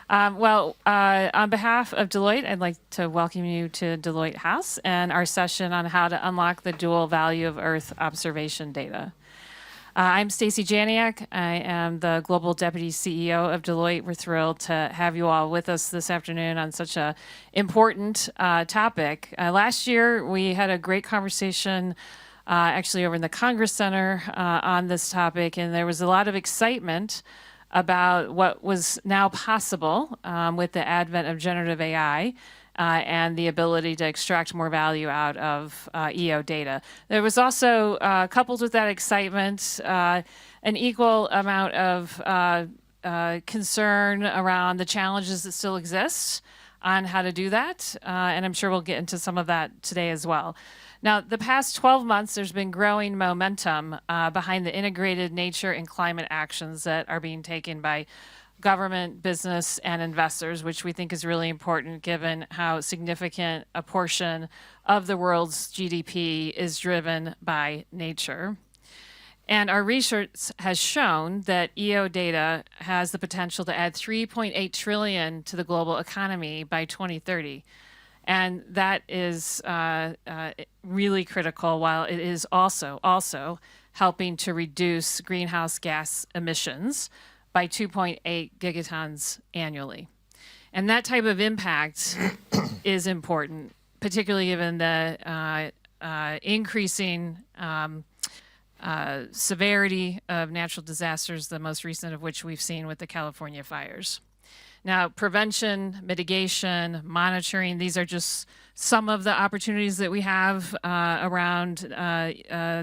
On behalf of Deloitte, I'd like to welcome you to Deloitte House and our session on how to unlock the dual value of Earth observation data. I'm Stacy Janiak. I am the Global Deputy CEO of Deloitte. We're thrilled to have you all with us this afternoon on such an important topic. Last year, we had a great conversation actually over in the Congress Center on this topic, and there was a lot of excitement about what was now possible with the advent of generative AI and the ability to extract more value out of EO data. There was also, coupled with that excitement, an equal amount of concern around the challenges that still exist on how to do that, and I'm sure we'll get into some of that today as well. Now, the past 12 months, there's been growing momentum behind the integrated nature and climate actions that are being taken by government, business, and investors, which we think is really important given how significant a portion of the world's GDP is driven by nature. And our research has shown that EO data has the potential to add 3.8 trillion to the global economy by 2030. And that is really critical, while it is also helping to reduce greenhouse gas emissions by 2.8 gigatons annually. And that type of impact is important, particularly given the increasing severity of natural disasters, the most recent of which we've seen with the California fires. Now, prevention, mitigation, monitoring, these are just some of the opportunities that we have around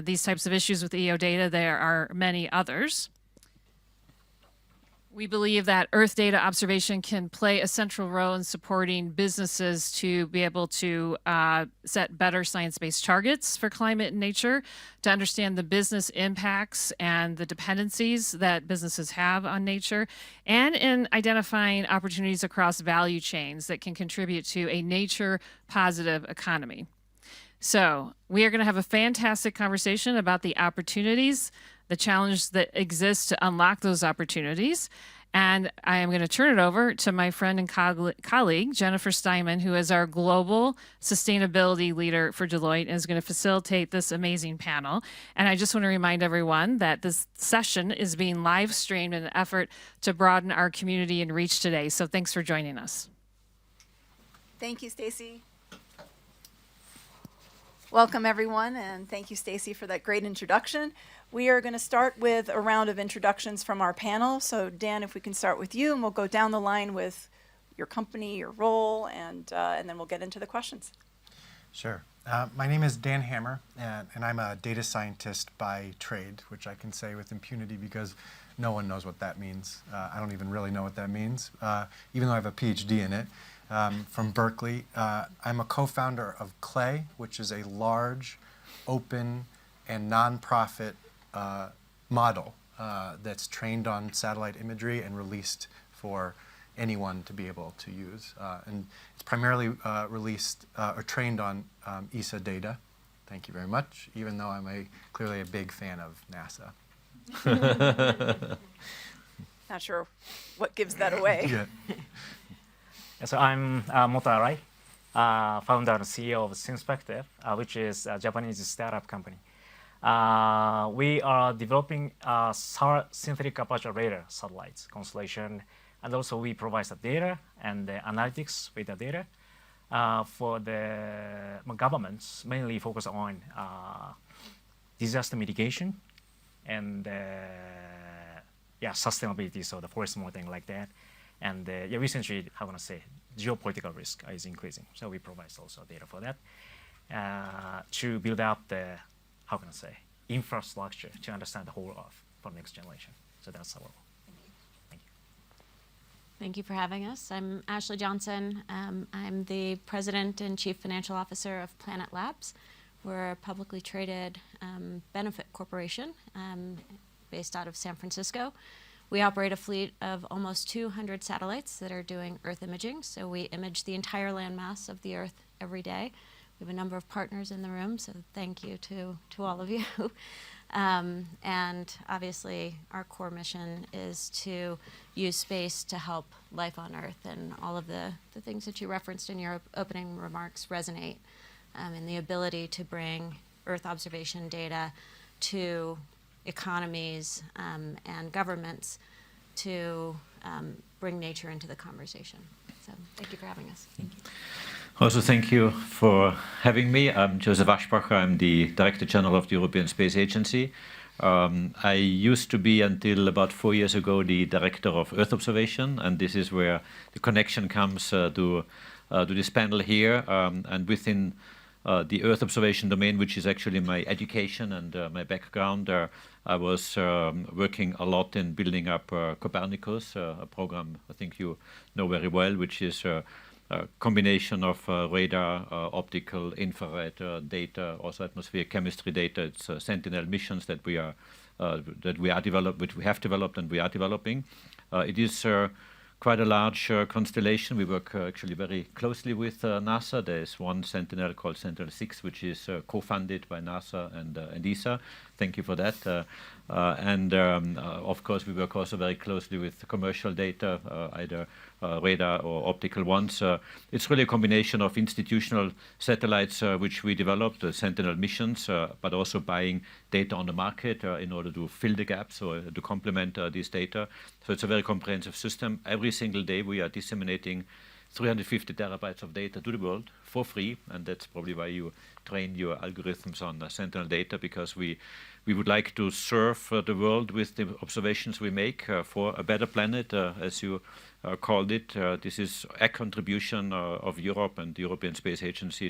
these types of issues with EO data. There are many others. We believe that Earth data observation can play a central role in supporting businesses to be able to set better science-based targets for climate and nature, to understand the business impacts and the dependencies that businesses have on nature, and in identifying opportunities across value chains that can contribute to a nature-positive economy. So we are going to have a fantastic conversation about the opportunities, the challenge that exists to unlock those opportunities. And I am going to turn it over to my friend and colleague, Jennifer Steinmann, who is our global sustainability leader for Deloitte and is going to facilitate this amazing panel. And I just want to remind everyone that this session is being live streamed in an effort to broaden our community and reach today. So thanks for joining us. Thank you, Stacy. Welcome, everyone, and thank you, Stacy, for that great introduction. We are going to start with a round of introductions from our panel. So, Dan, if we can start with you, and we'll go down the line with your company, your role, and then we'll get into the questions. Sure. My name is Dan Hammer, and I'm a data scientist by trade, which I can say with impunity because no one knows what that means. I don't even really know what that means, even though I have a PhD in it. From Berkeley. I'm a co-founder of CLAY, which is a large, open, and nonprofit model that's trained on satellite imagery and released for anyone to be able to use. And it's primarily released or trained on ESA data. Thank you very much, even though I'm clearly a big fan of NASA. Not sure what gives that away. Yeah. So I'm Moto Arai, founder and CEO of Synspective, which is a Japanese startup company. We are developing synthetic aperture radar satellites constellation, and also we provide the data and the analytics with the data for the governments, mainly focus on disaster mitigation and sustainability, so the forest modeling like that. And recently, how can I say, geopolitical risk is increasing. So we provide also data for that to build up the, how can I say, infrastructure to understand the whole Earth for next generation. So that's our role. Thank you. Thank you for having us. I'm Ashley Johnson. I'm the president and chief financial officer of Planet Labs. We're a publicly traded benefit corporation based out of San Francisco. We operate a fleet of almost 200 satellites that are doing Earth imaging. So we image the entire landmass of the Earth every day. We have a number of partners in the room, so thank you to all of you. And obviously, our core mission is to use space to help life on Earth, and all of the things that you referenced in your opening remarks resonate, and the ability to bring Earth observation data to economies and governments to bring nature into the conversation. So thank you for having us. Thank you. Also, thank you for having me. I'm Josef Aschbacher. I'm the Director General of the European Space Agency. I used to be, until about 4 years ago, the Director of Earth Observation, and this is where the connection comes to this panel here. And within the Earth observation domain, which is actually my education and my background, I was working a lot in building up Copernicus, a program I think you know very well, which is a combination of radar, optical, infrared data, also atmospheric chemistry data. It's Sentinel missions that we have developed and we are developing. It is quite a large constellation. We work actually very closely with NASA. There is one Sentinel called Sentinel-6, which is co-funded by NASA and ESA. Thank you for that. And of course, we work also very closely with commercial data, either radar or optical ones. It's really a combination of institutional satellites which we developed, Sentinel missions, but also buying data on the market in order to fill the gaps or to complement this data. So it's a very comprehensive system. Every single day we are disseminating 350 terabytes of data to the world for free, and that's probably why you train your algorithms on Sentinel data, because we would like to serve the world with the observations we make for a better planet, as you called it. This is a contribution of Europe and the European Space Agency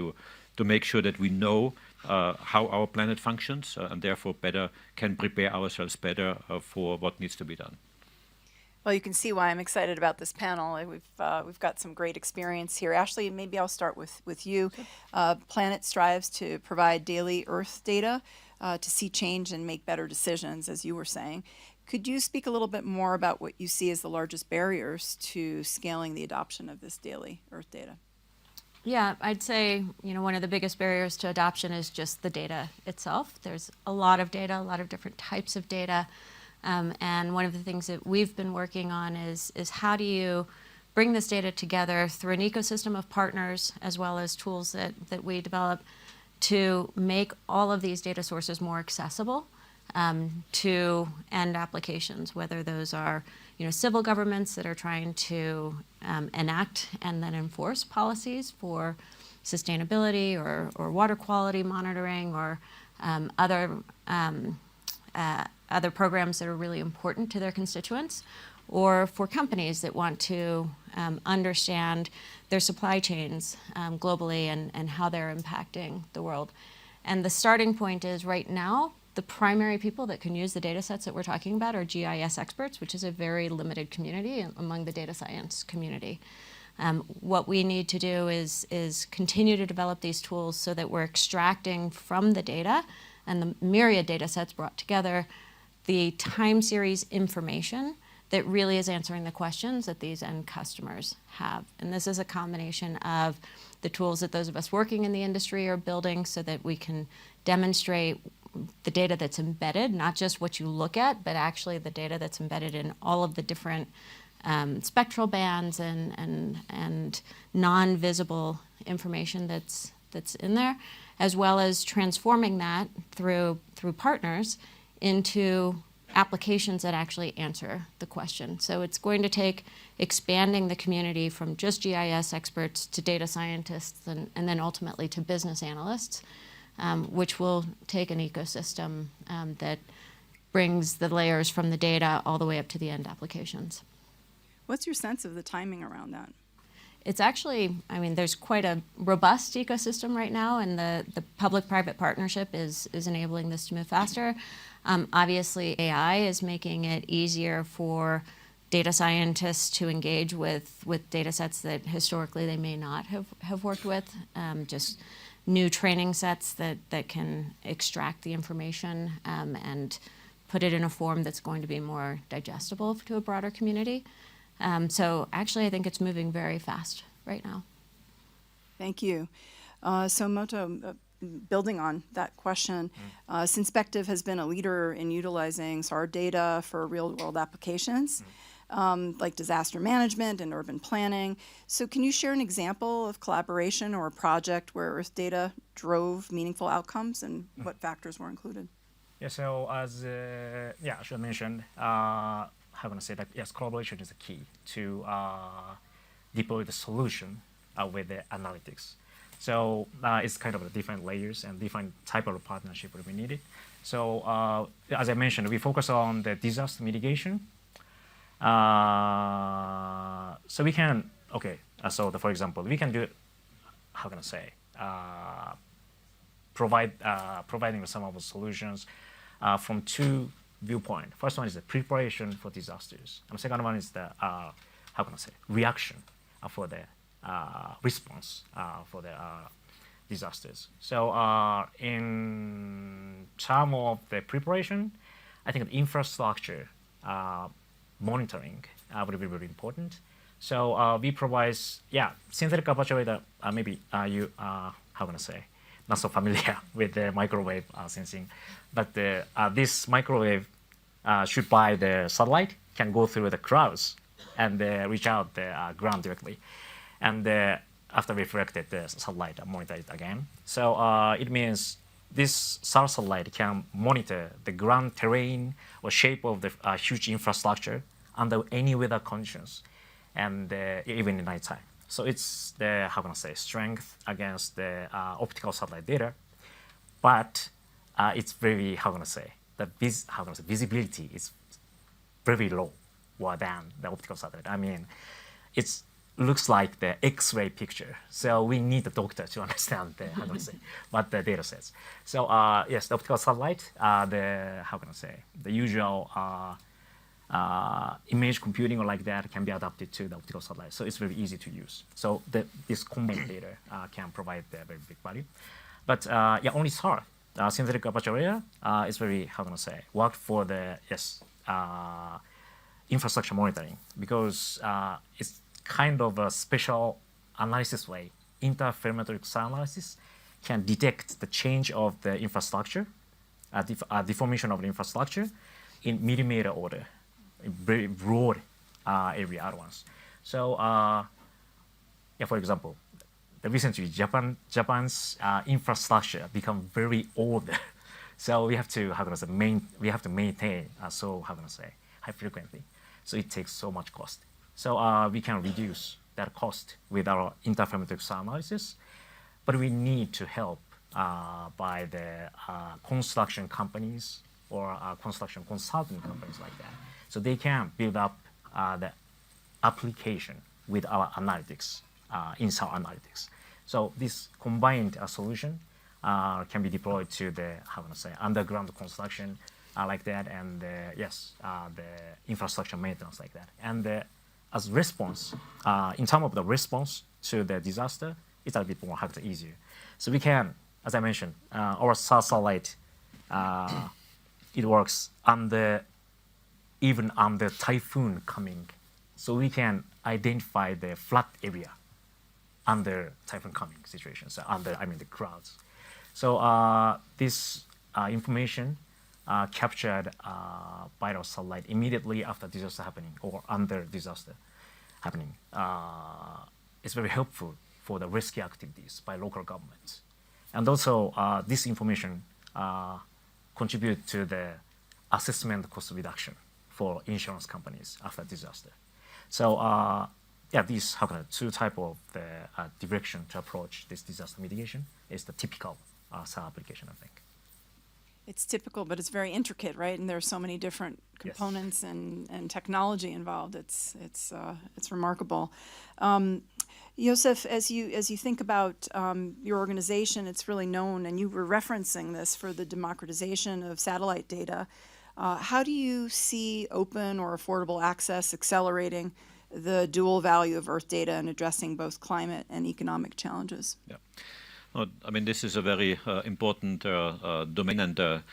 to make sure that we know how our planet functions and therefore better can prepare ourselves better for what needs to be done. Well, you can see why I'm excited about this panel. We've got some great experience here. Ashley, maybe I'll start with you. Planet strives to provide daily Earth data to see change and make better decisions, as you were saying. Could you speak a little bit more about what you see as the largest barriers to scaling the adoption of this daily Earth data? Yeah, I'd say, one of the biggest barriers to adoption is just the data itself. There's a lot of data, a lot of different types of data. And one of the things that we've been working on is how do you bring this data together through an ecosystem of partners, as well as tools that we develop to make all of these data sources more accessible to end applications, whether those are civil governments that are trying to enact and then enforce policies for sustainability or water quality monitoring or other programs that are really important to their constituents, or for companies that want to understand their supply chains globally and how they're impacting the world. And the starting point is right now, the primary people that can use the data sets that we're talking about are GIS experts, which is a very limited community among the data science community. What we need to do is continue to develop these tools so that we're extracting from the data and the myriad data sets brought together the time series information that really is answering the questions that these end customers have. And this is a combination of the tools that those of us working in the industry are building so that we can demonstrate the data that's embedded, not just what you look at, but actually the data that's embedded in all of the different spectral bands and non-visible information that's in there, as well as transforming that through partners into applications that actually answer the question. So it's going to take expanding the community from just GIS experts to data scientists and then ultimately to business analysts, which will take an ecosystem that brings the layers from the data all the way up to the end applications. What's your sense of the timing around that? It's actually, there's quite a robust ecosystem right now, and the public-private partnership is enabling this to move faster. Obviously, AI is making it easier for data scientists to engage with data sets that historically they may not have worked with, just new training sets that can extract the information and put it in a form that's going to be more digestible to a broader community. So actually, I think it's moving very fast right now. Thank you. So Moto, building on that question, Synspective has been a leader in utilizing SAR data for real-world applications, like disaster management and urban planning. So can you share an example of collaboration or a project where Earth data drove meaningful outcomes and what factors were included? Yeah, so as I should mention, how can I say that? Yes, collaboration is the key to deploy the solution with the analytics. So it's kind of different layers and different type of partnership that we needed. So as I mentioned, we focus on the disaster mitigation. So we can, for example, we can do, how can I say, providing some of the solutions from two viewpoints. First one is the preparation for disasters. And the second one is the, how can I say, reaction for the response for the disasters. So in terms of the preparation, I think the infrastructure monitoring would be very important. So we provide, synthetic aperture radar. Maybe you, how can I say, not so familiar with the microwave sensing, but this microwave shoot by the satellite can go through the clouds and reach out the ground directly, and after reflected, the satellite monitor it again. So it means this SAR satellite can monitor the ground terrain or shape of the huge infrastructure under any weather conditions, and even in nighttime. So it's the, how can I say, strength against the optical satellite data, but it's very, how can I say, visibility is very low than the optical satellite. I mean, it looks like the X-ray picture. So we need the doctor to understand the, how can I say, what the data says. So yes, the optical satellite, the, how can I say, the usual image computing or like that can be adapted to the optical satellite. So it's very easy to use. So this combined data can provide the very big value. But only SAR, synthetic aperture radar, is very, how can I say, worked for the, infrastructure monitoring, because it's kind of a special analysis way. Interferometric SAR analysis can detect the change of the infrastructure, deformation of the infrastructure in millimeter order, very broad area at once. So, for example, recently Japan's infrastructure become very old, so we have to, how can I say, maintain high frequently. So it takes so much cost. So we can reduce that cost with our interferometric SAR analysis, but we need to help by the construction companies or construction consulting companies like that. So they can build up the application with our analytics, in SAR analytics. So this combined solution can be deployed to the, how can I say, underground construction like that, and the infrastructure maintenance like that. And as response, in terms of the response to the disaster, it's a bit more easier. So we can, as I mentioned, our SAR satellite, it works even on the typhoon coming. So we can identify the flat area under typhoon coming situations, the clouds. So this information captured by our satellite immediately after disaster happening or under disaster happening is very helpful for the rescue activities by local governments. And also this information contribute to the assessment cost reduction for insurance companies after disaster. So these two type of the direction to approach this disaster mitigation is the typical SAR application, I think. It's typical, but it's very intricate, right? And there are so many different components and technology involved. It's remarkable. Josef, as you think about your organization, it's really known, and you were referencing this for the democratization of satellite data. How do you see open or affordable access accelerating the dual value of Earth data and addressing both climate and economic challenges? Yeah. I mean, this is a very important domain, and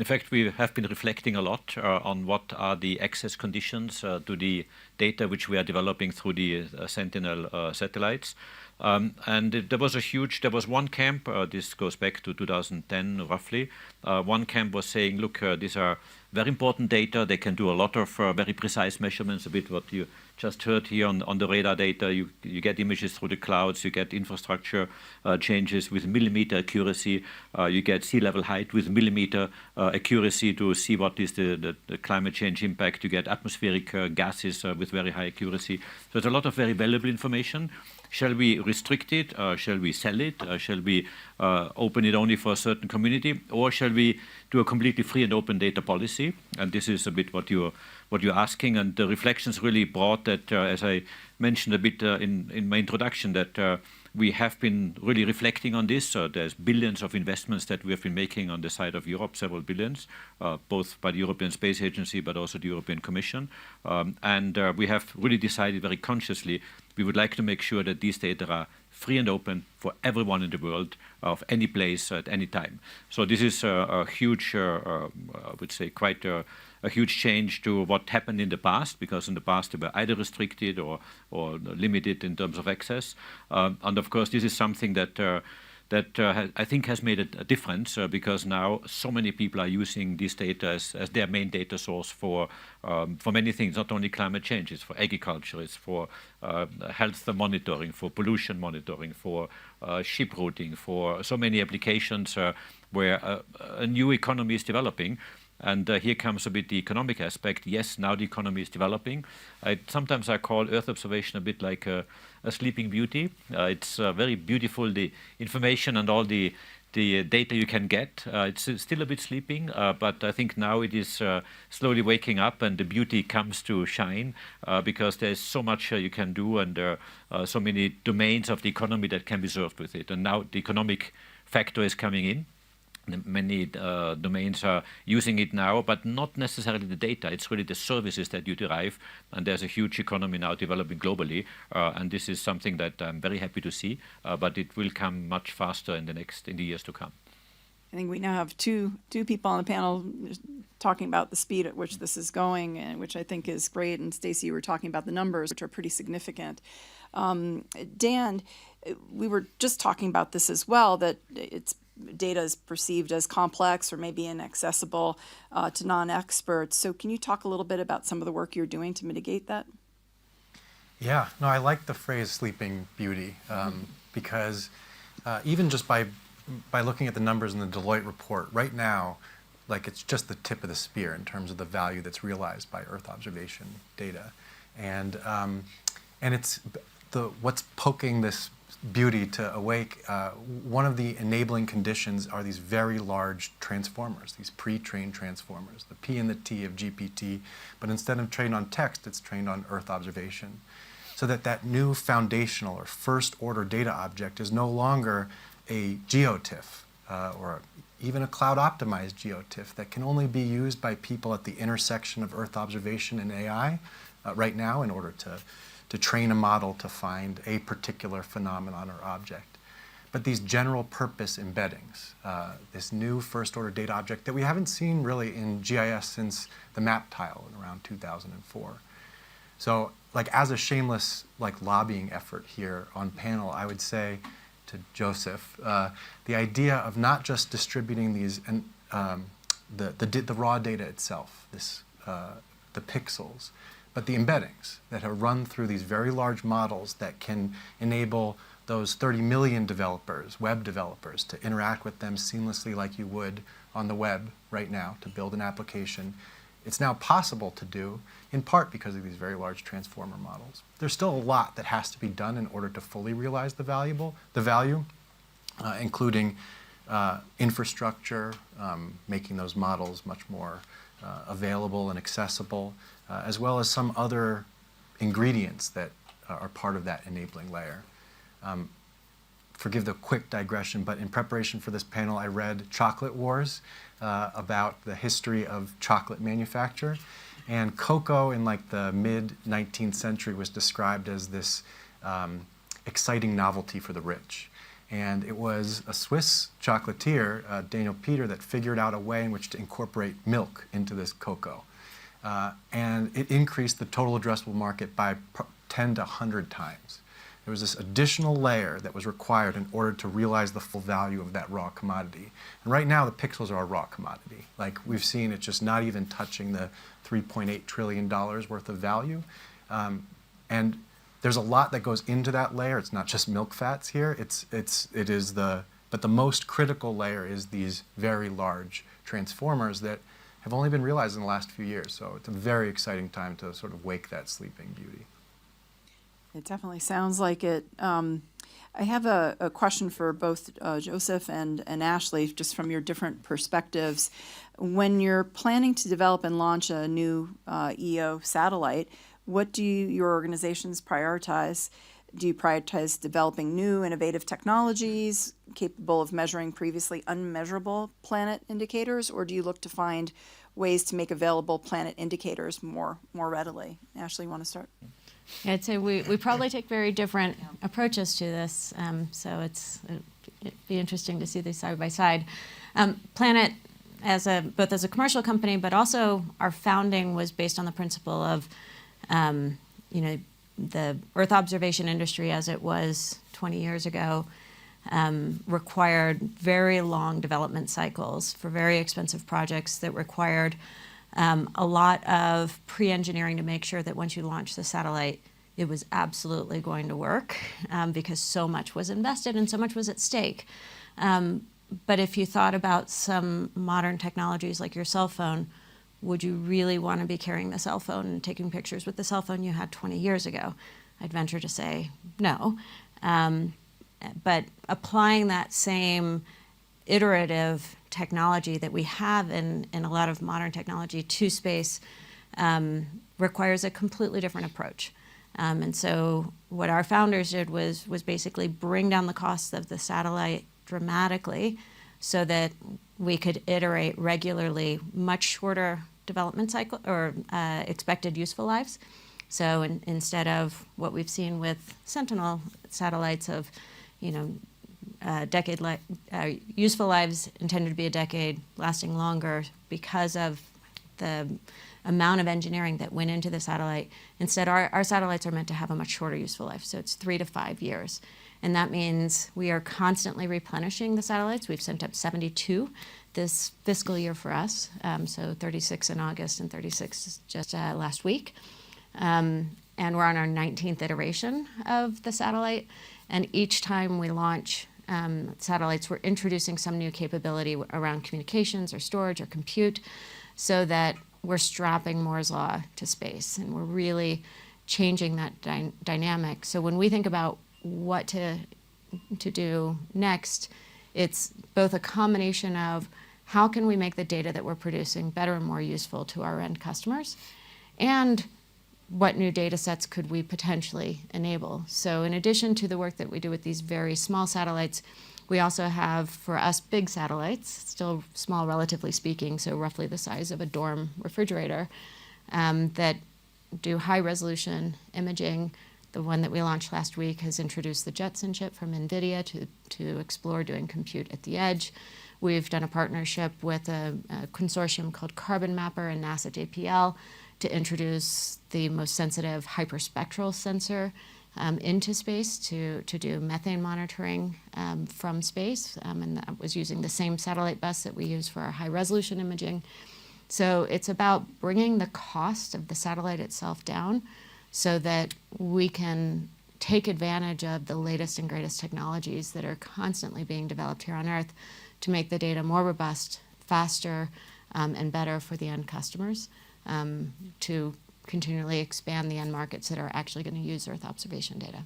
In fact, we have been reflecting a lot on what are the access conditions to the data which we are developing through the Sentinel satellites. And there was one camp, this goes back to 2010 roughly, one camp was saying, look, these are very important data, they can do a lot of very precise measurements, a bit what you just heard here on the radar data, you get images through the clouds, you get infrastructure changes with millimeter accuracy, you get sea level height with millimeter accuracy to see what is the climate change impact, you get atmospheric gases with very high accuracy. So it's a lot of very valuable information. Shall we restrict it? Shall we sell it? Shall we open it only for a certain community? Or shall we do a completely free and open data policy? And this is a bit what you're asking. And the reflections really brought that, as I mentioned a bit in my introduction, that we have been really reflecting on this. There's billions of investments that we have been making on the side of Europe, several billions, both by the European Space Agency, but also the European Commission. And we have really decided very consciously we would like to make sure that these data are free and open for everyone in the world of any place at any time. So this is a huge, I would say, quite a huge change to what happened in the past, because in the past they were either restricted or limited in terms of access. And of course, this is something that I think has made a difference because now so many people are using this data as their main data source for many things, not only climate change, it's for agriculture, it's for health monitoring, for pollution monitoring, for ship routing, for so many applications where a new economy is developing. And here comes a bit the economic aspect. Yes, now the economy is developing. Sometimes I call Earth observation a bit like a sleeping beauty. It's very beautiful, the information and all the data you can get. It's still a bit sleeping, but I think now it is slowly waking up and the beauty comes to shine because there's so much you can do and so many domains of the economy that can be served with it. And now the economic factor is coming in. Many domains are using it now, but not necessarily the data. It's really the services that you derive, and there's a huge economy now developing globally, and this is something that I'm very happy to see, but it will come much faster in the years to come. I think we now have two people on the panel talking about the speed at which this is going, and which I think is great. And Stacy, you were talking about the numbers, which are pretty significant. Dan, we were just talking about this as well, that data is perceived as complex or maybe inaccessible to non-experts. So can you talk a little bit about some of the work you're doing to mitigate that? Yeah, no, I like the phrase sleeping beauty because even just by looking at the numbers in the Deloitte report, right now, like it's just the tip of the spear in terms of the value that's realized by Earth observation data. And it's what's poking this beauty to awake, one of the enabling conditions are these very large transformers, these pre-trained transformers, the P and the T of GPT, but instead of trained on text, it's trained on Earth observation. So that new foundational or first order data object is no longer a geotiff or even a cloud optimized geotiff that can only be used by people at the intersection of Earth observation and AI right now in order to train a model to find a particular phenomenon or object. But these general purpose embeddings, this new first order data object that we haven't seen really in GIS since the map tile in around 2004. So like as a shameless like lobbying effort here on panel, I would say to Josef, the idea of not just distributing these and the raw data itself, the pixels, but the embeddings that are run through these very large models that can enable those 30 million developers, web developers, to interact with them seamlessly like you would on the web right now to build an application. It's now possible to do, in part because of these very large transformer models. There's still a lot that has to be done in order to fully realize the value, including infrastructure, making those models much more available and accessible, as well as some other ingredients that are part of that enabling layer. Forgive the quick digression, but in preparation for this panel, I read Chocolate Wars about the history of chocolate manufacture. And cocoa in like the mid-19th century was described as this exciting novelty for the rich. And it was a Swiss chocolatier, Daniel Peter, that figured out a way in which to incorporate milk into this cocoa. And it increased the total addressable market by 10 to 100 times. There was this additional layer that was required in order to realize the full value of that raw commodity. And right now, the pixels are a raw commodity. Like we've seen, it's just not even touching the $3.8 trillion worth of value. And there's a lot that goes into that layer. It's not just milk fats here. But the most critical layer is these very large transformers that have only been realized in the last few years. So it's a very exciting time to sort of wake that sleeping beauty. It definitely sounds like it. I have a question for both Josef and Ashley, just from your different perspectives. When you're planning to develop and launch a new EO satellite, what do your organizations prioritize? Do you prioritize developing new innovative technologies capable of measuring previously unmeasurable planet indicators, or do you look to find ways to make available planet indicators more readily? Ashley, you want to start? I'd say we probably take very different approaches to this, so it'd be interesting to see these side by side. Planet, both as a commercial company, but also our founding was based on the principle of, the Earth observation industry as it was 20 years ago required very long development cycles for very expensive projects that required a lot of pre-engineering to make sure that once you launch the satellite, it was absolutely going to work because so much was invested and so much was at stake. But if you thought about some modern technologies like your cell phone, would you really want to be carrying the cell phone and taking pictures with the cell phone you had 20 years ago? I'd venture to say no. But applying that same iterative technology that we have in a lot of modern technology to space requires a completely different approach. And so what our founders did was basically bring down the cost of the satellite dramatically so that we could iterate regularly, much shorter development cycle or expected useful lives. So instead of what we've seen with Sentinel satellites of, useful lives intended to be a decade, lasting longer because of the amount of engineering that went into the satellite. Instead, our satellites are meant to have a much shorter useful life, so it's 3 to 5 years. And that means we are constantly replenishing the satellites. We've sent up 72 this fiscal year for us, so 36 in August and 36 just last week. And we're on our 19th iteration of the satellite. And each time we launch satellites, we're introducing some new capability around communications or storage or compute so that we're strapping Moore's Law to space. And we're really changing that dynamic. So when we think about what to do next, it's both a combination of how can we make the data that we're producing better and more useful to our end customers, and what new data sets could we potentially enable. So in addition to the work that we do with these very small satellites, we also have, for us, big satellites, still small relatively speaking, so roughly the size of a dorm refrigerator, that do high-resolution imaging. The one that we launched last week has introduced the Jetson chip from NVIDIA to explore doing compute at the edge. We've done a partnership with a consortium called Carbon Mapper and NASA JPL to introduce the most sensitive hyperspectral sensor into space to do methane monitoring from space. And that was using the same satellite bus that we use for our high-resolution imaging. So it's about bringing the cost of the satellite itself down so that we can take advantage of the latest and greatest technologies that are constantly being developed here on Earth to make the data more robust, faster, and better for the end customers, to continually expand the end markets that are actually going to use Earth observation data.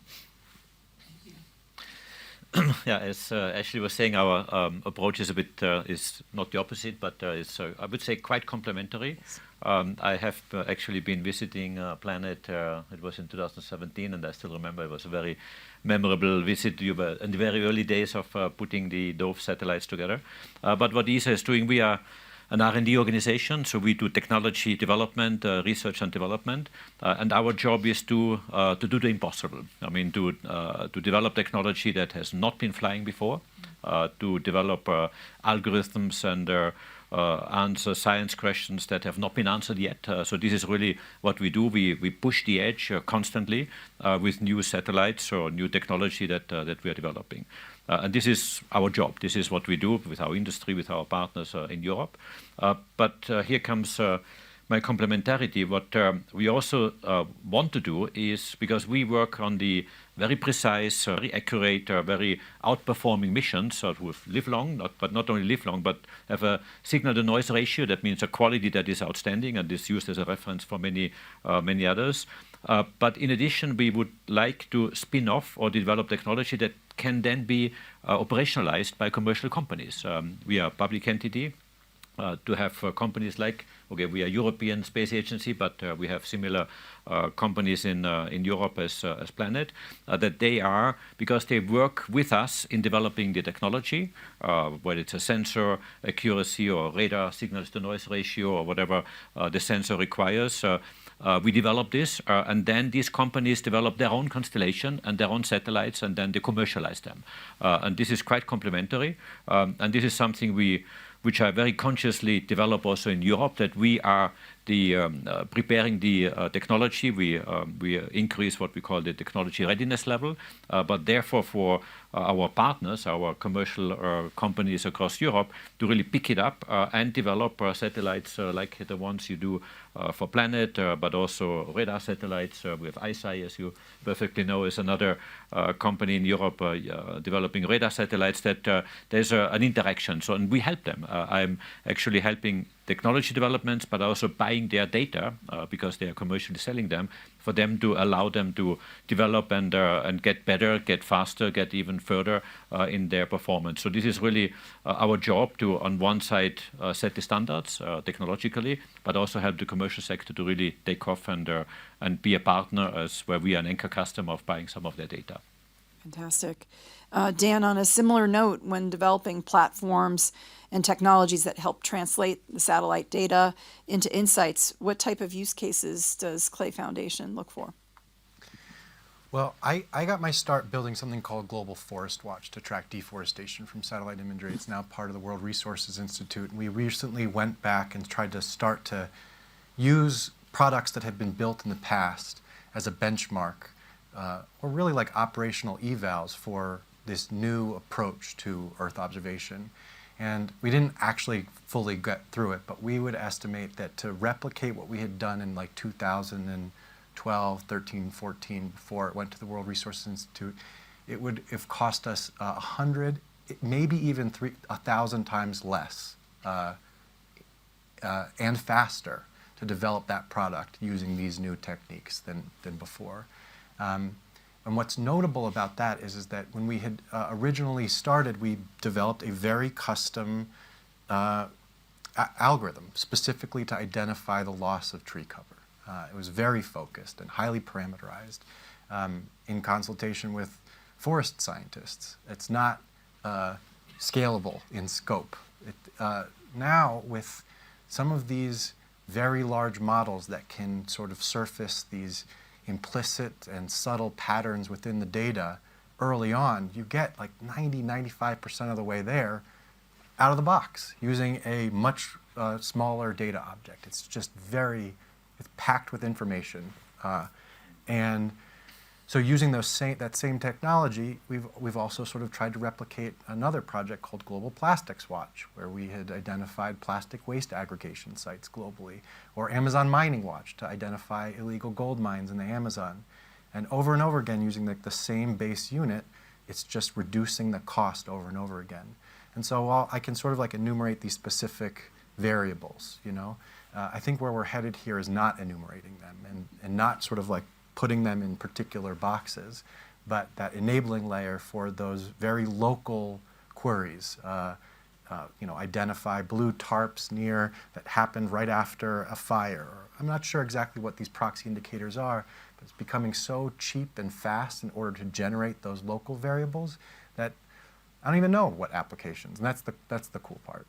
Yeah, as Ashley was saying, our approach is a bit, is not the opposite, but is, I would say, quite complementary. I have actually been visiting Planet, it was in 2017, and I still remember it was a very memorable visit. You were in the very early days of putting the Dove satellites together. But what ESA is doing, we are an R&D organization, so we do technology development, research and development, and our job is to do the impossible. I mean, to develop technology that has not been flying before, to develop algorithms and answer science questions that have not been answered yet. So this is really what we do. We push the edge constantly with new satellites or new technology that we are developing. And this is our job. This is what we do with our industry, with our partners in Europe. But here comes my complementarity. What we also want to do is, because we work on the very precise, very accurate, very outperforming missions with live long, but not only live long, but have a signal-to-noise ratio. That means a quality that is outstanding and is used as a reference for many others. But in addition, we would like to spin off or develop technology that can then be operationalized by commercial companies. We are a public entity. To have companies like, okay, we are European Space Agency, but we have similar companies in Europe as Planet, that they are, because they work with us in developing the technology, whether it's a sensor accuracy or radar signals to noise ratio or whatever the sensor requires. We develop this, and then these companies develop their own constellation and their own satellites, and then they commercialize them. And this is quite complementary, and this is something which I very consciously develop also in Europe, that we are preparing the technology. We increase what we call the technology readiness level, but therefore for our partners, our commercial companies across Europe, to really pick it up and develop satellites like the ones you do for Planet, but also radar satellites with ISI, as you perfectly know, is another company in Europe developing radar satellites, that there's an interaction. So, and we help them. I'm actually helping technology developments, but also buying their data because they are commercially selling them, for them to allow them to develop and get better, get faster, get even further in their performance. So this is really our job, to, on one side, set the standards technologically, but also help the commercial sector to really take off and be a partner, as where we are an anchor customer of buying some of their data. Fantastic. Dan, on a similar note, when developing platforms and technologies that help translate the satellite data into insights, what type of use cases does Clay Foundation look for? Well, I got my start building something called Global Forest Watch to track deforestation from satellite imagery. It's now part of the World Resources Institute. And we recently went back and tried to start to use products that had been built in the past as a benchmark, or really like operational evals for this new approach to Earth observation. And we didn't actually fully get through it, but we would estimate that to replicate what we had done in like 2012, 13, 14, before it went to the World Resources Institute, it would have cost us 100, maybe even 1,000 times less and faster to develop that product using these new techniques than before. And what's notable about that is that when we had originally started, we developed a very custom algorithm specifically to identify the loss of tree cover. It was very focused and highly parameterized in consultation with forest scientists. It's not scalable in scope. Now, with some of these very large models that can sort of surface these implicit and subtle patterns within the data early on, you get like 90–95% of the way there out of the box using a much smaller data object. It's just it's packed with information. And so using that same technology, we've also sort of tried to replicate another project called Global Plastics Watch, where we had identified plastic waste aggregation sites globally, or Amazon Mining Watch to identify illegal gold mines in the Amazon. And over again, using the same base unit, it's just reducing the cost over and over again. And so while I can sort of like enumerate these specific variables, I think where we're headed here is not enumerating them and not sort of like putting them in particular boxes, but that enabling layer for those very local queries. Identify blue tarps near that happened right after a fire. I'm not sure exactly what these proxy indicators are, but it's becoming so cheap and fast in order to generate those local variables that I don't even know what applications, and that's the cool part.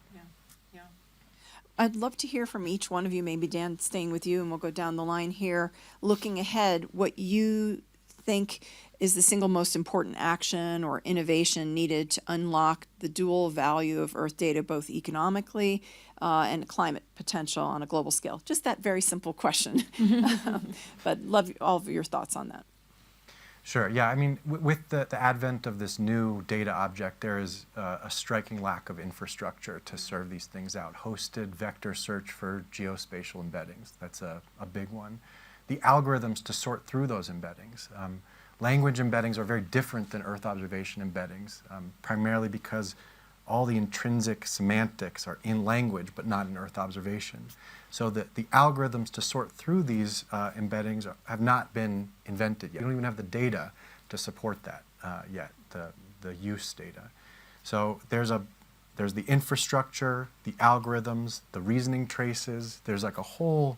I'd love to hear from each one of you, maybe Dan, staying with you, and we'll go down the line here, looking ahead, what you think is the single most important action or innovation needed to unlock the dual value of Earth data, both economically and climate potential on a global scale. Just that very simple question. But love all of your thoughts on that. Sure. Yeah. I mean, with the advent of this new data object, there is a striking lack of infrastructure to serve these things out. Hosted vector search for geospatial embeddings. That's a big one. The algorithms to sort through those embeddings. Language embeddings are very different than Earth observation embeddings, primarily because all the intrinsic semantics are in language, but not in Earth observation. So the algorithms to sort through these embeddings have not been invented yet. We don't even have the data to support that yet, the use data. So there's the infrastructure, the algorithms, the reasoning traces. There's like a whole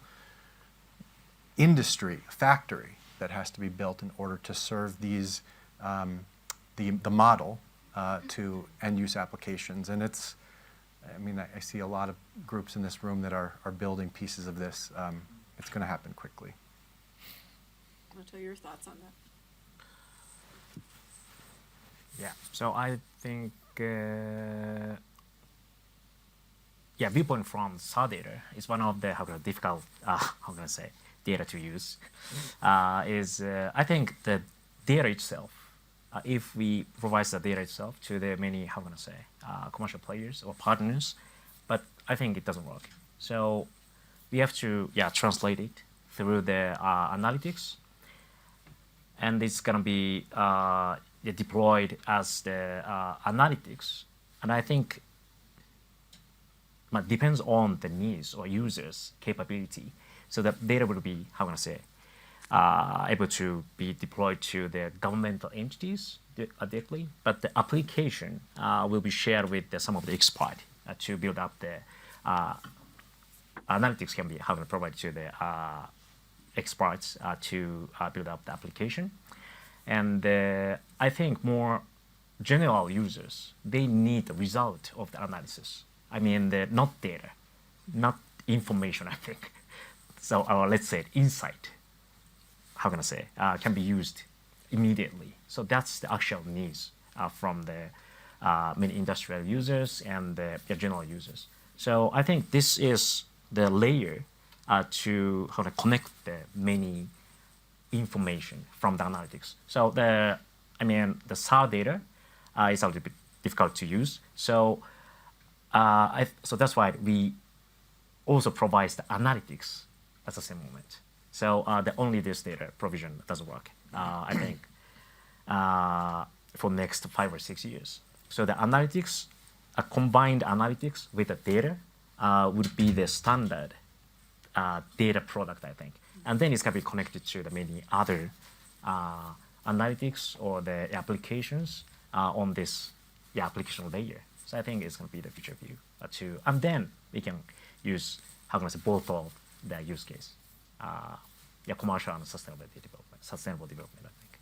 industry, a factory that has to be built in order to serve these, the model to end-use applications. And it's, I mean, I see a lot of groups in this room that are building pieces of this. It's going to happen quickly. I'll tell your thoughts on that. Yeah. So I think, viewpoint from SAR data is one of the difficult, how can I say, data to use. I think the data itself, if we provide the data itself to the many, how can I say, commercial players or partners, but I think it doesn't work. So we have to translate it through the analytics, and it's gonna be deployed as the analytics. And I think it depends on the needs or users' capability. So the data will be, how can I say, able to be deployed to the governmental entities directly, but the application will be shared with some of the experts to build up the analytics can be provided to the experts to build up the application. And I think more general users, they need the result of the analysis. I mean, not data, not information, I think. So let's say insight, how can I say, can be used immediately. So that's the actual needs from the many industrial users and the general users. So I think this is the layer to connect the many information from the analytics. So the SAR data is a little bit difficult to use. So so that's why we also provide the analytics at the same moment. So only this data provision doesn't work, I think, for next 5 or 6 years. So the analytics, a combined analytics with the data would be the standard data product, I think. And then it's going to be connected to the many other analytics or the applications on this application layer. So I think it's going to be the future view and then we can use, how can I say, both of the use case. Commercial and sustainable development, I think.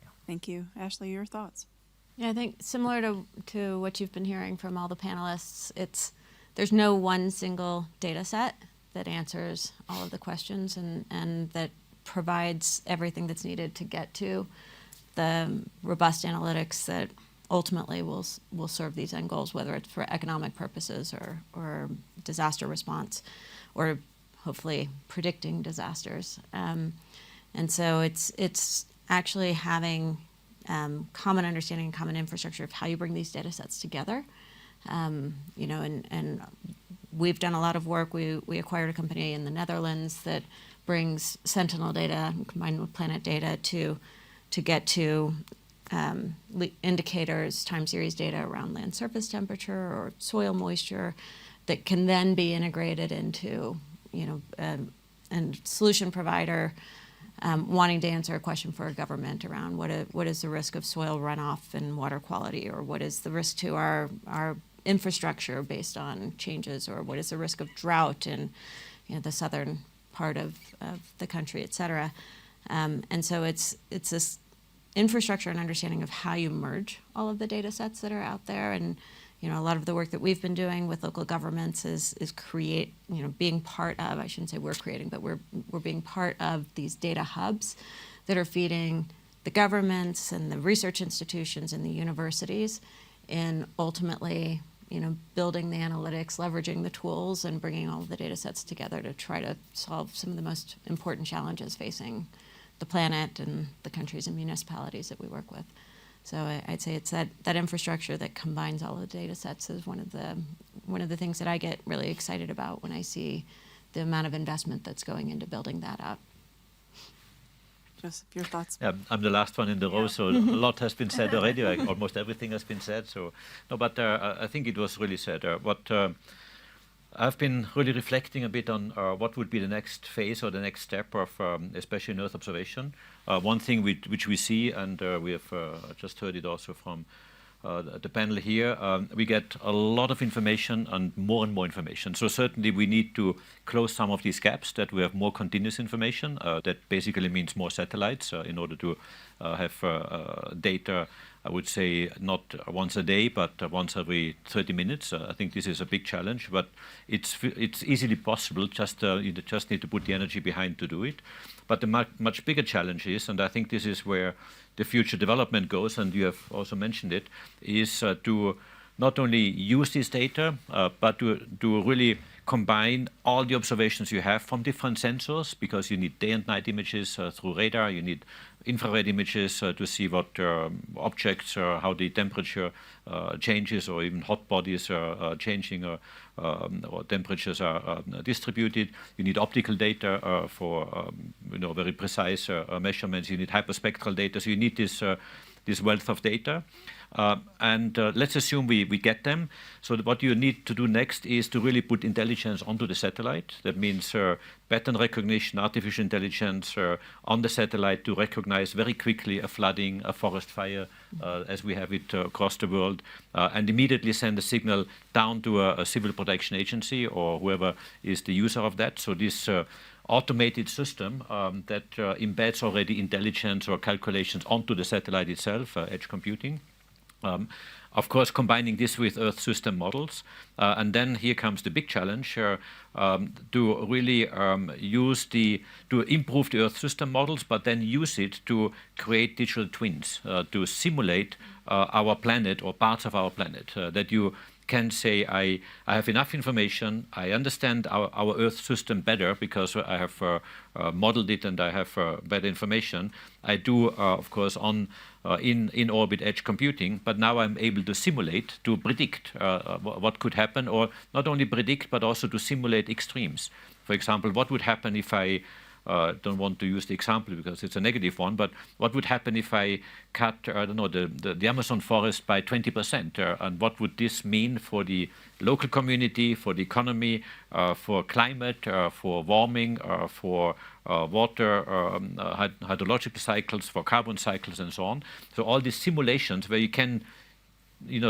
Yeah. Thank you. Ashley, your thoughts? Yeah, I think similar to what you've been hearing from all the panelists, there's no one single data set that answers all of the questions and that provides everything that's needed to get to the robust analytics that ultimately will serve these end goals, whether it's for economic purposes or disaster response, or hopefully predicting disasters. And so it's actually having common understanding and common infrastructure of how you bring these data sets together. And we've done a lot of work. We acquired a company in the Netherlands that brings Sentinel data combined with Planet data to get to indicators, time series data around land surface temperature or soil moisture that can then be integrated into, and solution provider wanting to answer a question for a government around what is the risk of soil runoff and water quality, or what is the risk to our infrastructure based on changes, or what is the risk of drought in the southern part of the country, et cetera. And so it's this infrastructure and understanding of how you merge all of the data sets that are out there and a lot of the work that we've been doing with local governments is create, being part of, I shouldn't say we're creating, but we're being part of these data hubs that are feeding the governments and the research institutions and the universities in ultimately, building the analytics, leveraging the tools, and bringing all of the data sets together to try to solve some of the most important challenges facing the planet and the countries and municipalities that we work with. So I'd say it's that infrastructure that combines all of the data sets is one of the things that I get really excited about when I see the amount of investment that's going into building that out. Josef, your thoughts? Yeah, I'm the last one in the row, so a lot has been said already. Almost everything has been said. So, no, but I think it was really said. I've been really reflecting a bit on what would be the next phase or the next step of, especially in Earth observation. One thing which we see, and we have just heard it also from the panel here, we get a lot of information and more information. So certainly we need to close some of these gaps, that we have more continuous information. That basically means more satellites in order to have data, I would say, not once a day, but once every 30 minutes. I think this is a big challenge, but it's easily possible. You just need to put the energy behind to do it. But the much bigger challenge is, and I think this is where the future development goes, and you have also mentioned it, is to not only use this data, but to really combine all the observations you have from different sensors, because you need day and night images through radar, you need infrared images to see what objects, how the temperature changes, or even hot bodies are changing, or temperatures are distributed. You need optical data for very precise measurements. You need hyperspectral data. So you need this wealth of data. And let's assume we get them. So what you need to do next is to really put intelligence onto the satellite. That means pattern recognition, artificial intelligence on the satellite to recognize very quickly a flooding, a forest fire, as we have it across the world, and immediately send a signal down to a civil protection agency or whoever is the user of that. So this automated system that embeds already intelligence or calculations onto the satellite itself, edge computing. Of course, combining this with Earth system models. And then here comes the big challenge to really to improve the Earth system models, but then use it to create digital twins, to simulate our planet or parts of our planet, that you can say, I have enough information, I understand our Earth system better because I have modeled it and I have better information. I do, of course, in orbit edge computing, but now I'm able to simulate, to predict what could happen, or not only predict, but also to simulate extremes. For example, what would happen if I don't want to use the example because it's a negative one, but what would happen if I cut, the Amazon forest by 20%? And what would this mean for the local community, for the economy, for climate, for warming, for water, hydrological cycles, for carbon cycles, and so on? So all these simulations where you can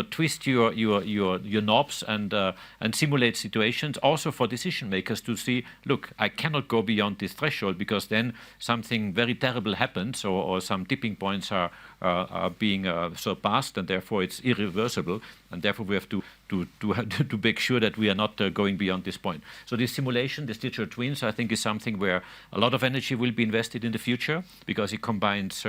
twist your knobs and simulate situations, also for decision makers to see, look, I cannot go beyond this threshold because then something very terrible happens, or some tipping points are being surpassed, and therefore it's irreversible, and therefore we have to make sure that we are not going beyond this point. So this simulation, this digital twins, I think is something where a lot of energy will be invested in the future, because it combines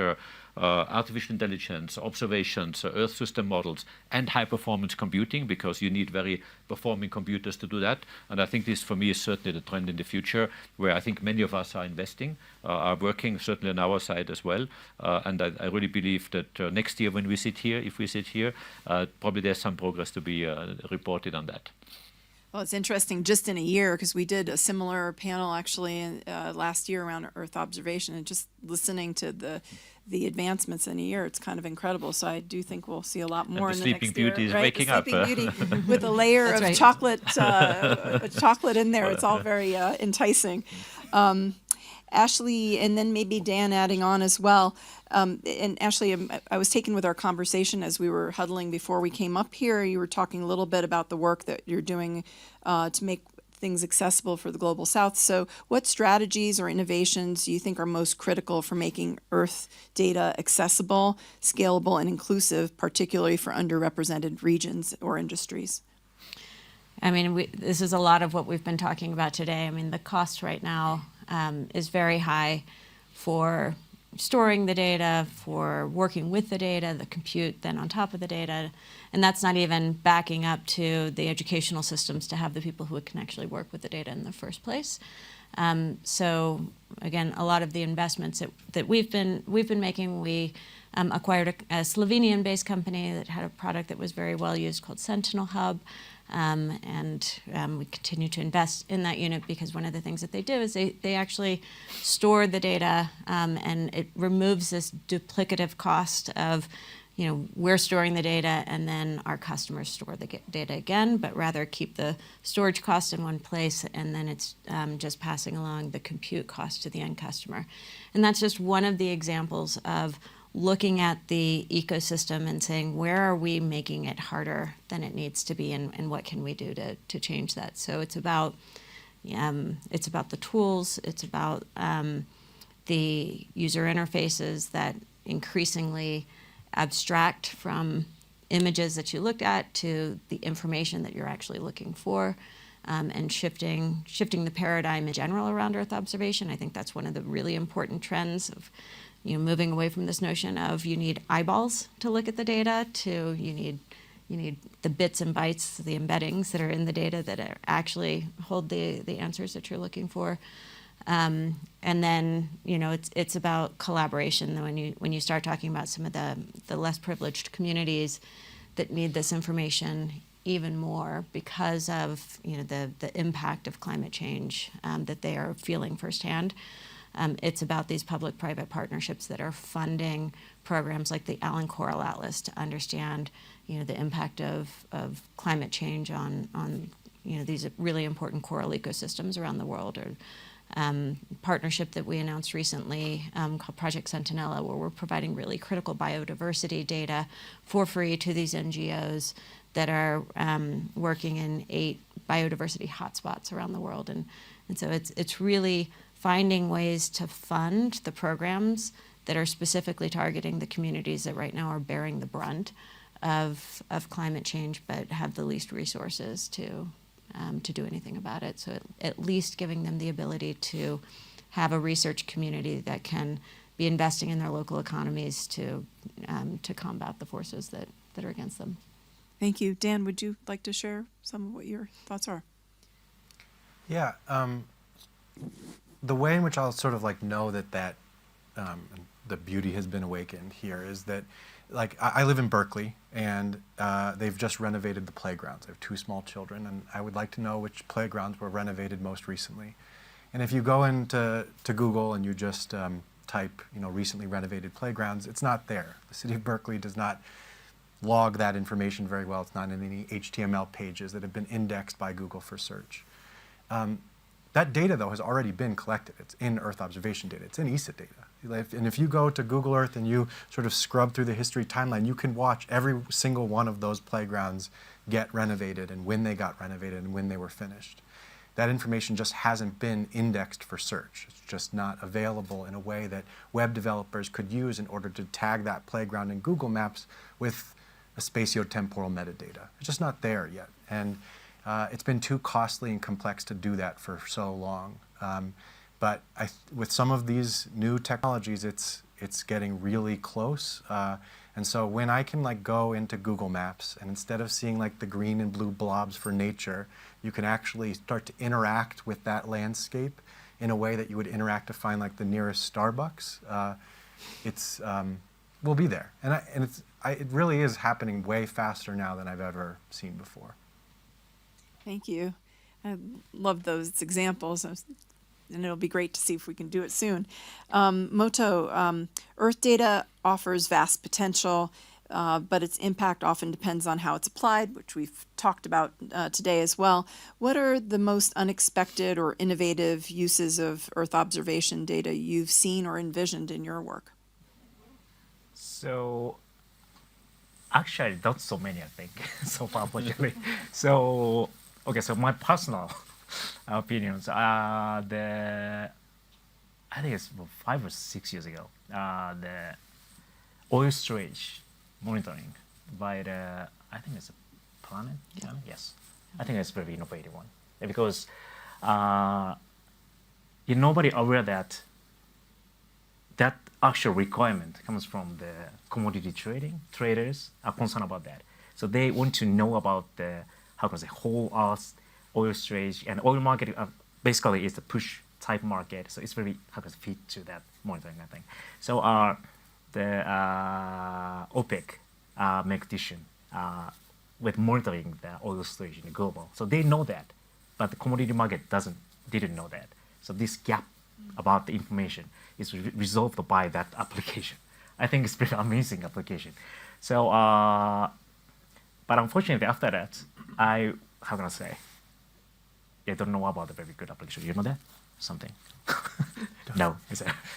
artificial intelligence, observations, Earth system models, and high-performance computing, because you need very performing computers to do that. And I think this, for me, is certainly the trend in the future, where I think many of us are investing, are working, certainly on our side as well. And I really believe that next year when we sit here, if we sit here, probably there's some progress to be reported on that. Well, it's interesting, just in a year, because we did a similar panel actually last year around Earth observation, and just listening to the advancements in a year, it's kind of incredible. So I do think we'll see a lot more in the next year. Sleeping Beauty is right? waking the up. Sleeping Beauty with a layer That's of right. chocolate in there. It's all very enticing. Ashley, and then maybe Dan adding on as well. And Ashley, I was taken with our conversation as we were huddling before we came up here. You were talking a little bit about the work that you're doing to make things accessible for the Global South. So what strategies or innovations do you think are most critical for making Earth data accessible, scalable, and inclusive, particularly for underrepresented regions or industries? I mean, this is a lot of what we've been talking about today. I mean, the cost right now is very high for storing the data, for working with the data, the compute then on top of the data. And that's not even backing up to the educational systems to have the people who can actually work with the data in the first place. So again, a lot of the investments that we've been making, we acquired a Slovenian-based company that had a product that was very well used called Sentinel Hub. And we continue to invest in that unit because one of the things that they do is they actually store the data, and it removes this duplicative cost of, we're storing the data and then our customers store the data again, but rather keep the storage cost in one place, and then it's just passing along the compute cost to the end customer. And that's just one of the examples of looking at the ecosystem and saying, where are we making it harder than it needs to be, and what can we do to change that? So it's about the tools, it's about the user interfaces that increasingly abstract from images that you looked at to the information that you're actually looking for, and shifting the paradigm in general around Earth observation. I think that's one of the really important trends of moving away from this notion of you need eyeballs to look at the data to you need the bits and bytes, the embeddings that are in the data that actually hold the answers that you're looking for. And then it's about collaboration. When you start talking about some of the less privileged communities that need this information even more because of the impact of climate change that they are feeling firsthand. It's about these public-private partnerships that are funding programs like the Allen Coral Atlas to understand, the impact of climate change on these really important coral ecosystems around the world. Or partnership that we announced recently called Project Sentinella, where we're providing really critical biodiversity data for free to these NGOs that are working in 8 biodiversity hotspots around the world. And so it's really finding ways to fund the programs that are specifically targeting the communities that right now are bearing the brunt of climate change, but have the least resources to do anything about it. So at least giving them the ability to have a research community that can be investing in their local economies to combat the forces that are against them. Thank you. Dan, would you like to share some of what your thoughts are? Yeah. The way in which I'll sort of know that the beauty has been awakened here is that, I live in Berkeley, and they've just renovated the playgrounds. I have 2 small children, and I would like to know which playgrounds were renovated most recently. And if you go into Google and you just type, recently renovated playgrounds, it's not there. The city of Berkeley does not log that information very well. It's not in any HTML pages that have been indexed by Google for search. That data, though, has already been collected. It's in Earth observation data. It's in ESA data. And if you go to Google Earth and you sort of scrub through the history timeline, you can watch every single one of those playgrounds get renovated and when they got renovated and when they were finished. That information just hasn't been indexed for search. It's just not available in a way that web developers could use in order to tag that playground in Google Maps with a spatiotemporal metadata. It's just not there yet. And it's been too costly and complex to do that for so long. But with some of these new technologies, it's getting really close. And so when I can go into Google Maps, and instead of seeing the green and blue blobs for nature, you can actually start to interact with that landscape in a way that you would interact to find the nearest Starbucks. We'll be there. And it really is happening way faster now than I've ever seen before. Thank you. I love those examples, and it'll be great to see if we can do it soon. Moto, Earth data offers vast potential, but its impact often depends on how it's applied, which we've talked about today as well. What are the most unexpected or innovative uses of Earth observation data you've seen or envisioned in your work? So actually, not so many, I think, so far, unfortunately. So my personal opinions. I think it's about 5 or 6 years ago. The oil storage monitoring by the, I think it's a Planet. Yeah. Yes, I think it's a very innovative one because nobody aware that that actual requirement comes from the commodity traders are concerned about that. So they want to know about the, how can I say, whole earth oil storage and oil market. Basically, it's a push type market. So it's very, how can I fit to that monitoring thing. So the OPEC make decision with monitoring the oil storage in the global. So they know that, but the commodity market didn't know that. So this gap about the information is resolved by that application. I think it's pretty amazing application. So, but unfortunately after that, how can I say? I don't know about the very good application. You know that? Something? No.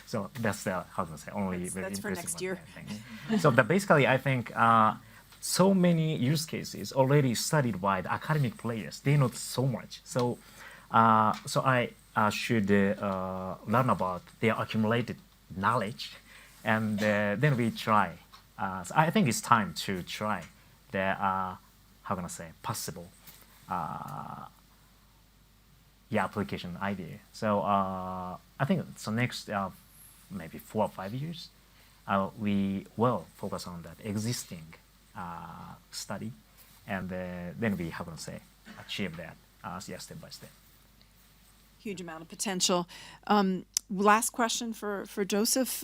So that's the, how can I say, only very that's for impressive next year. thing. So basically I think so many use cases already studied by the academic players. They know so much. So, so I should learn about their accumulated knowledge, and then we try. So I think it's time to try the, how can I say, possible application idea. So I think so next maybe 4 or 5 years, we will focus on that existing study, and then we, how can I say, achieve that step by step. Huge amount of potential. Last question for Josef.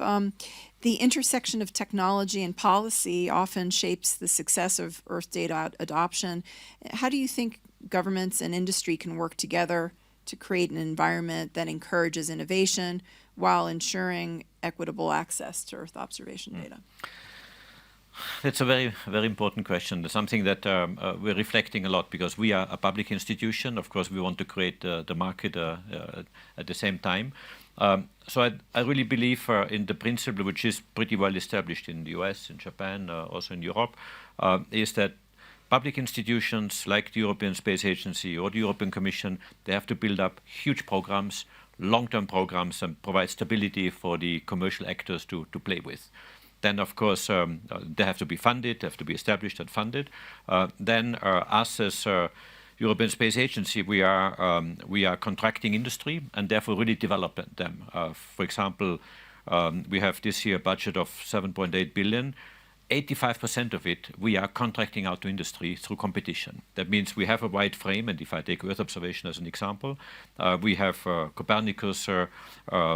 The intersection of technology and policy often shapes the success of Earth data adoption. How do you think governments and industry can work together to create an environment that encourages innovation while ensuring equitable access to Earth observation data? That's a very, very important question. Something that we're reflecting a lot because we are a public institution. Of course, we want to create the market at the same time. So I really believe in the principle, which is pretty well established in the US, in Japan, also in Europe, is that public institutions like the European Space Agency or the European Commission, they have to build up huge programs, long-term programs, and provide stability for the commercial actors to play with. Then, of course, they have to be funded, they have to be established and funded. Then us as European Space Agency, we are contracting industry and therefore really develop them. For example, we have this year a budget of 7.8 billion. 85% of it we are contracting out to industry through competition. That means we have a wide frame, and if I take Earth observation as an example, we have Copernicus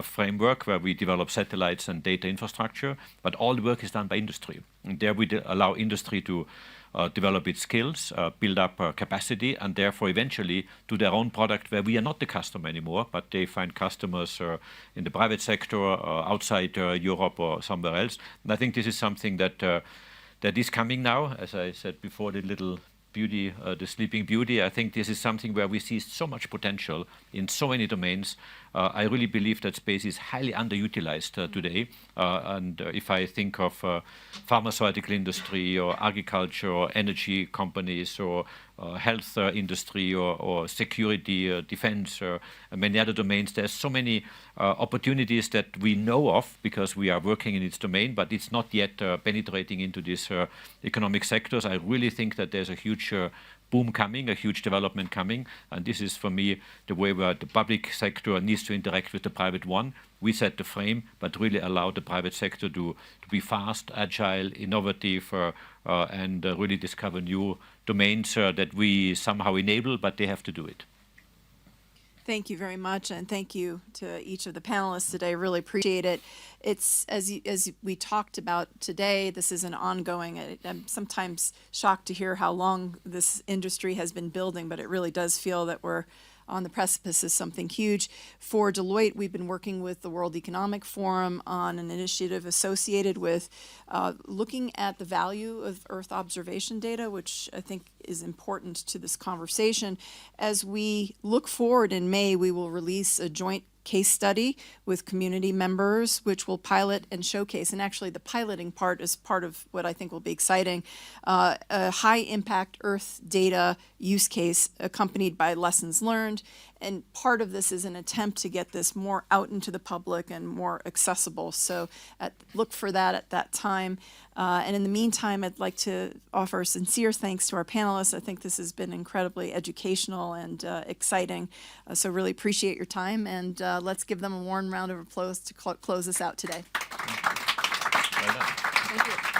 framework where we develop satellites and data infrastructure, but all the work is done by industry. And there we allow industry to develop its skills, build up capacity, and therefore eventually do their own product where we are not the customer anymore, but they find customers in the private sector, outside Europe or somewhere else. And I think this is something that is coming now. As I said before, the little beauty, the sleeping beauty, I think this is something where we see so much potential in so many domains. I really believe that space is highly underutilized today. And if I think of pharmaceutical industry or agriculture or energy companies or health industry or security, defense, and many other domains, there's so many opportunities that we know of because we are working in its domain, but it's not yet penetrating into these economic sectors. I really think that there's a huge boom coming, a huge development coming, and this is for me the way where the public sector needs to interact with the private one. We set the frame, but really allow the private sector to be fast, agile, innovative, and really discover new domains that we somehow enable, but they have to do it. Thank you very much, and thank you to each of the panelists today. Really appreciate it. It's, as we talked about today, this is an ongoing, I'm sometimes shocked to hear how long this industry has been building, but it really does feel that we're on the precipice of something huge. For Deloitte, we've been working with the World Economic Forum on an initiative associated with looking at the value of Earth observation data, which I think is important to this conversation. As we look forward in May, we will release a joint case study with community members, which will pilot and showcase. And actually, the piloting part is part of what I think will be exciting. A high impact Earth data use case accompanied by lessons learned and part of this is an attempt to get this more out into the public and more accessible. So look for that at that time. And in the meantime, I'd like to offer sincere thanks to our panelists. I think this has been incredibly educational and exciting. So really appreciate your time, and let's give them a warm round of applause to close us out today. Well done. Thank you.